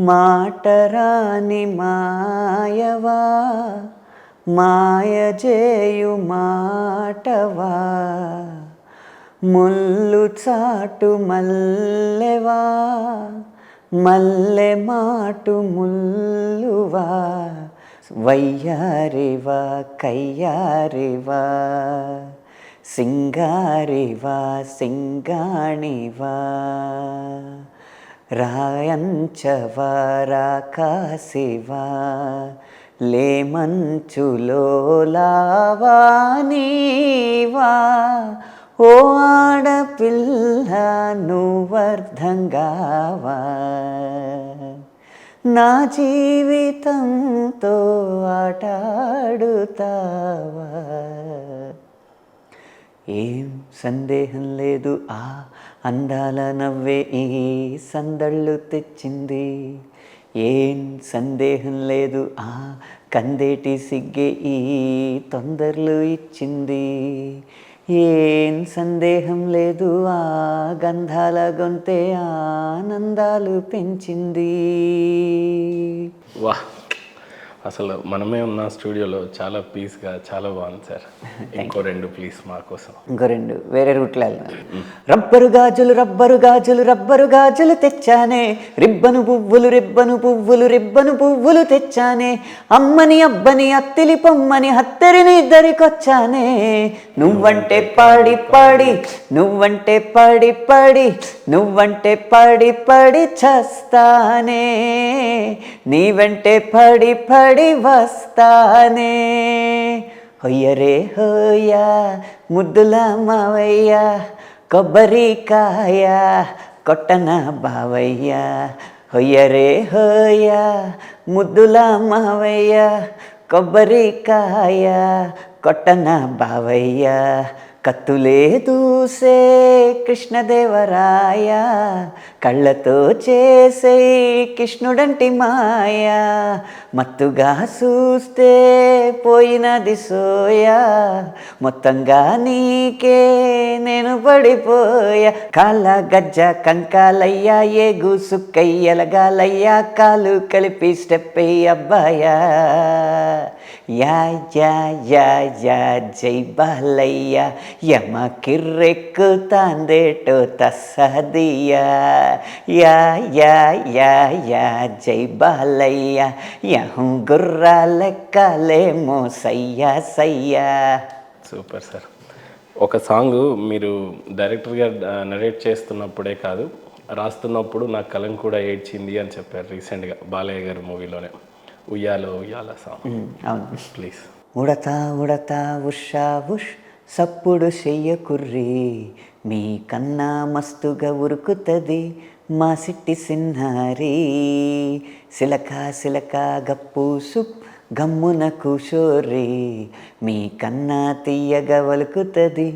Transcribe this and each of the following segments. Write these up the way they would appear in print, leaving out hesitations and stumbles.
మాటరాని మాయవా మాయజేయు మాటవా ముల్లు చాటు మల్లెవా మల్లె మాటు ముల్లువా వయ్యారివా కయ్యారివా సింగారివా సింగాణివా రాయంచవా రాకాసివా లేమంచులో లావానీవా ఓ ఆడపిల్ల నువ్వర్థంగావా నా జీవితంతో ఆటాడుతావా ఏం సందేహం లేదు ఆ అందాల నవ్వే ఈ సందళ్ళు తెచ్చింది ఏం సందేహం లేదు ఆ కందేటి సిగ్గే ఈ తొందరలు ఇచ్చింది ఏం సందేహం లేదు ఆ గంధాల గొంతే ఆనందాలు పెంచింది. వాహ్, అసలు మనమే ఉన్న స్టూడియోలో చాలా పీస్గా చాలా బాగుంది సార్. ఇంకో రెండు ప్లీజ్ మా కోసం. ఇంకో రెండు వేరే రూట్లో వెళ్దాం. రబ్బరు గాజులు రబ్బరు గాజులు రబ్బరు గాజులు తెచ్చానే రిబ్బను పువ్వులు రిబ్బను పువ్వులు రిబ్బను పువ్వులు తెచ్చానే అమ్మని అబ్బని అత్తిలి పొమ్మని హత్తెరిని ఇద్దరికొచ్చానే నువ్వంటే పాడి పాడి నువ్వంటే పాడి పాడి నువ్వంటే పాడి పాడి చస్తానే నీ వెంటే పాడి పాడి వస్తానే హొయ్యరే హోయా ముద్దుల మావయ్య కొబ్బరికాయ కొట్టన బావయ్య హొయ్యరే హోయా ముద్దుల మావయ్య కొబ్బరికాయ కొట్టన బావయ్య కత్తులే దూసే కృష్ణదేవరాయ కళ్ళతో చేసే కృష్ణుడంటి మాయ మత్తుగా చూస్తే పోయినది సోయా మొత్తంగా నీకే నేను పడిపోయా కాళ్ళ గజ్జ కంకాలయ్యా ఏగు సుక్కయ్యలగాలయ్యా కాలు కలిపి స్టెప్ అబ్బాయా యా యా యా యా జై బాలయ్య యమ కిర్రెక్కు తాందేటో తస్సదియా యా యా యా యా జై బాలయ్య యహం గుర్రా లెక్కలేమో సయ్యా సయ్యా. Super sir. ఒక సాంగ్ మీరు డైరెక్టర్గా నరేట్ చేస్తున్నప్పుడే కాదు, రాస్తున్నప్పుడు నా కలం కూడా ఏడ్చింది అని చెప్పారు రీసెంట్గా బాలయ్య గారి మూవీలోనే. ఉయ్యాలో ఉయ్యాల సాంగ్. అవును ప్లీజ్. ఉడతా ఉడతా ఉషా ఉష్ సప్పుడు చెయ్యకుర్రి మీ కన్నా మస్తుగా ఉరుకుతుంది మా సిట్టి సిన్నారి సిలక సిలక గప్పు సుప్ గమ్మున కూషోర్రి మీ కన్నా తీయగా వలుకుతుంది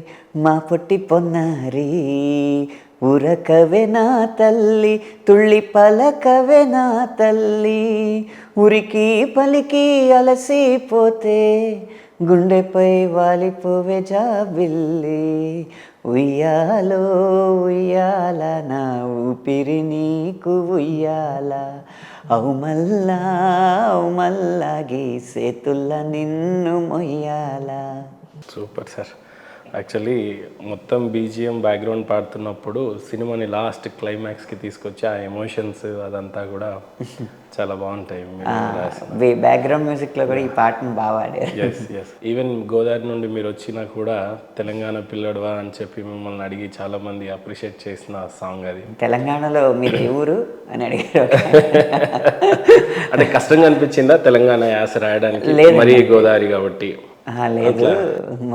మా పొట్టి పొన్నారి ఉరకవే నా తల్లి తుళ్ళి పలకవే నా తల్లి ఉరికి పలికి అలసిపోతే గుండెపై వాలిపోవే జాబిల్లి ఉయ్యాలో ఉయ్యాల నా ఊపిరి నీకు ఉయ్యాల అవుమల్లా అవుమల్లా గీసేతుల్ల నిన్ను మొయ్యాల. Super sir. యాక్చువల్లీ మొత్తం బీజిఎం బ్యాక్గ్రౌండ్ పాడుతున్నప్పుడు సినిమాని లాస్ట్ క్లైమాక్స్కి తీసుకొచ్చి ఆ ఎమోషన్స్ అదంతా కూడా చాలా బాగుంటాయి. బ్యాక్గ్రౌండ్ మ్యూజిక్లో కూడా ఈ పాటను బాగా పాడారు. Yes yes. ఈవెన్ గోదావరి నుండి మీరు వచ్చినా కూడా తెలంగాణ పిల్లడువా అని చెప్పి మిమ్మల్ని అడిగి చాలామంది అప్రిషియేట్ చేసిన సాంగ్ అది. తెలంగాణలో మీరు ఎవరు అని అడిగారు. అంటే కష్టంగా అనిపించిందా తెలంగాణ యాస రాయడానికి? మరీ గోదావరి కాబట్టి. లేదు,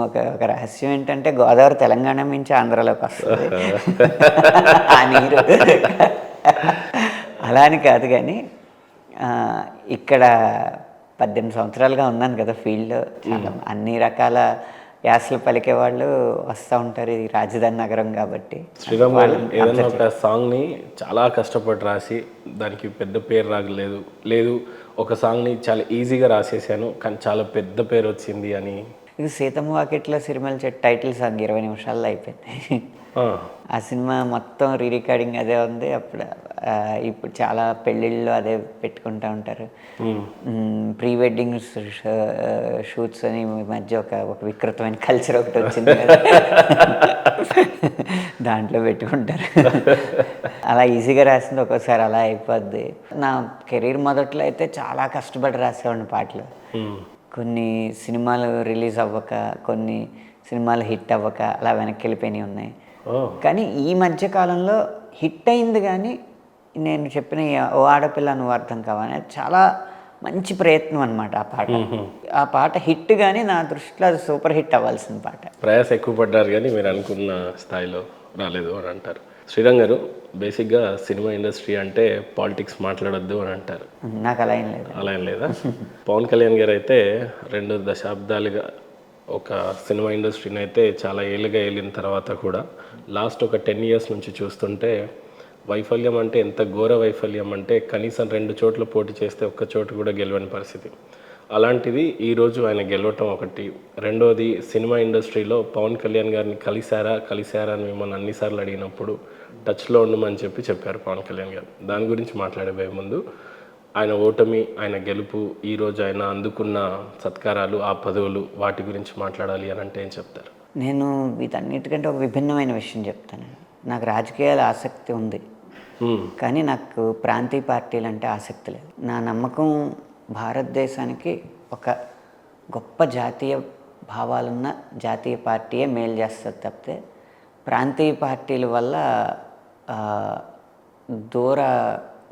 ఒక రహస్యం ఏంటంటే గోదావరి తెలంగాణ నుంచి ఆంధ్రాలోకి వస్తుంది ఆ నీరు. అలా అని కాదు కానీ ఇక్కడ 18 సంవత్సరాలుగా ఉన్నాను కదా ఫీల్డ్లో. చాలా అన్ని రకాల యాసలు పలికే వాళ్ళు వస్తూ ఉంటారు. ఇది రాజధాని నగరం కాబట్టి. శ్రీరామ్ ఏదైనా ఒక సాంగ్ని చాలా కష్టపడి రాసి దానికి పెద్ద పేరు రాగలేదు, లేదు ఒక సాంగ్ని చాలా ఈజీగా రాసేసాను కానీ చాలా పెద్ద పేరు వచ్చింది అని? ఇది సీతమ్మ వాకిట్లో సిరిమల చెట్టు టైటిల్ సాంగ్ 20 నిమిషాల్లో అయిపోయింది. ఆ సినిమా మొత్తం రీ రికార్డింగ్ అదే ఉంది. అప్పుడు ఇప్పుడు చాలా పెళ్ళిళ్ళు అదే పెట్టుకుంటూ ఉంటారు. ప్రీ వెడ్డింగ్ షూట్స్ అని ఈ మధ్య ఒక వికృతమైన కల్చర్ ఒకటి వచ్చింది కదా. దాంట్లో పెట్టుకుంటారు. అలా ఈజీగా రాసింది ఒక్కోసారి అలా అయిపోద్ది. నా కెరీర్ మొదట్లో అయితే చాలా కష్టపడి రాసేవాడిని పాటలు. కొన్ని సినిమాలు రిలీజ్ అవ్వక, కొన్ని సినిమాలు హిట్ అవ్వక అలా వెనక్కి వెళ్ళిపోయినవి ఉన్నాయి. కానీ ఈ మధ్య కాలంలో హిట్ అయింది. కానీ నేను చెప్పిన ఓ ఆడపిల్ల నువ్వు అర్థం కావని చాలా మంచి ప్రయత్నం అనమాట ఆ పాట. ఆ పాట హిట్, కానీ నా దృష్టిలో అది సూపర్ హిట్ అవ్వాల్సిన పాట. ప్రయాస ఎక్కువ పడ్డారు కానీ మీరు అనుకున్న స్థాయిలో రాలేదు అని అంటారు. శ్రీరామ్ గారు, బేసిక్గా సినిమా ఇండస్ట్రీ అంటే పాలిటిక్స్ మాట్లాడొద్దు అని అంటారు. నాకు అలా ఏం లేదు. అలా ఏం లేదా? పవన్ కళ్యాణ్ గారు అయితే 2 దశాబ్దాలుగా ఒక సినిమా ఇండస్ట్రీని అయితే చాలా ఏళ్ళుగా వెళ్ళిన తర్వాత కూడా లాస్ట్ ఒక 10 ఇయర్స్ నుంచి చూస్తుంటే వైఫల్యం అంటే ఎంత ఘోర వైఫల్యం అంటే కనీసం 2 చోట్ల పోటీ చేస్తే ఒక్క చోటు కూడా గెలవని పరిస్థితి. అలాంటిది ఈరోజు ఆయన గెలవటం ఒకటి. రెండోది, సినిమా ఇండస్ట్రీలో పవన్ కళ్యాణ్ గారిని కలిశారా అని మిమ్మల్ని అన్నిసార్లు అడిగినప్పుడు టచ్లో ఉండమని చెప్పారు పవన్ కళ్యాణ్ గారు. దాని గురించి మాట్లాడబోయే ముందు ఆయన ఓటమి, ఆయన గెలుపు, ఈరోజు ఆయన అందుకున్న సత్కారాలు, ఆ పదవులు, వాటి గురించి మాట్లాడాలి అని అంటే ఏం చెప్తారు? నేను వీటన్నిటికంటే ఒక విభిన్నమైన విషయం చెప్తాను. నాకు రాజకీయాల ఆసక్తి ఉంది, కానీ నాకు ప్రాంతీయ పార్టీలు అంటే ఆసక్తి లేదు. నా నమ్మకం భారతదేశానికి ఒక గొప్ప జాతీయ భావాలున్న జాతీయ పార్టీయే మేలు చేస్తుంది తప్పితే ప్రాంతీయ పార్టీల వల్ల దూర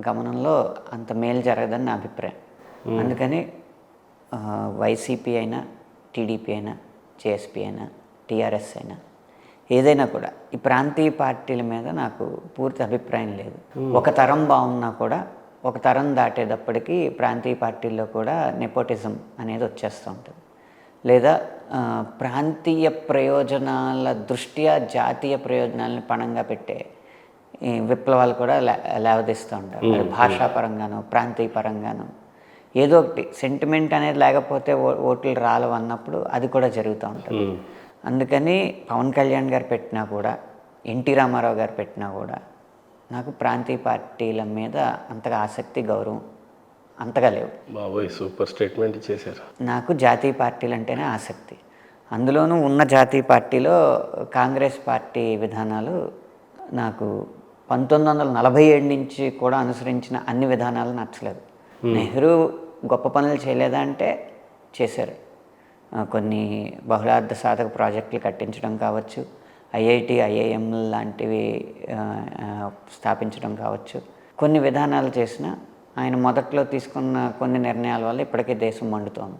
గమనంలో అంత మేలు జరగదని నా అభిప్రాయం. అందుకని వైసీపీ అయినా, టీడీపీ అయినా, జేఎస్పీ అయినా, టీఆర్ఎస్ అయినా, ఏదైనా కూడా ఈ ప్రాంతీయ పార్టీల మీద నాకు పూర్తి అభిప్రాయం లేదు. ఒక తరం బాగున్నా కూడా ఒక తరం దాటేటప్పటికీ ప్రాంతీయ పార్టీల్లో కూడా నెపోటిజం అనేది వచ్చేస్తూ ఉంటుంది. లేదా ప్రాంతీయ ప్రయోజనాల దృష్ట్యా జాతీయ ప్రయోజనాలను పణంగా పెట్టే విప్లవాలు కూడా లేవదీస్తూ ఉంటారు. అది భాషాపరంగానో ప్రాంతీయ పరంగానో ఏదో ఒకటి సెంటిమెంట్ అనేది లేకపోతే ఓట్లు రాలవన్నప్పుడు అది కూడా జరుగుతూ ఉంటుంది. అందుకని పవన్ కళ్యాణ్ గారు పెట్టినా కూడా, ఎన్టీ రామారావు గారు పెట్టినా కూడా నాకు ప్రాంతీయ పార్టీల మీద అంతగా ఆసక్తి, గౌరవం అంతగా లేవు. బాబోయ్, సూపర్ స్టేట్మెంట్ చేశారు. నాకు జాతీయ పార్టీలు అంటేనే ఆసక్తి. అందులోనూ ఉన్న జాతీయ పార్టీలో కాంగ్రెస్ పార్టీ విధానాలు నాకు 1947 నుంచి కూడా అనుసరించిన అన్ని విధానాలు నచ్చలేదు. నెహ్రూ గొప్ప పనులు చేయలేదా అంటే చేశారు. కొన్ని బహుళార్థ సాధక ప్రాజెక్టులు కట్టించడం కావచ్చు, ఐఐటి, ఐఐఎం లాంటివి స్థాపించడం కావచ్చు, కొన్ని విధానాలు చేసిన ఆయన మొదట్లో తీసుకున్న కొన్ని నిర్ణయాల వల్ల ఇప్పటికే దేశం మండుతోంది.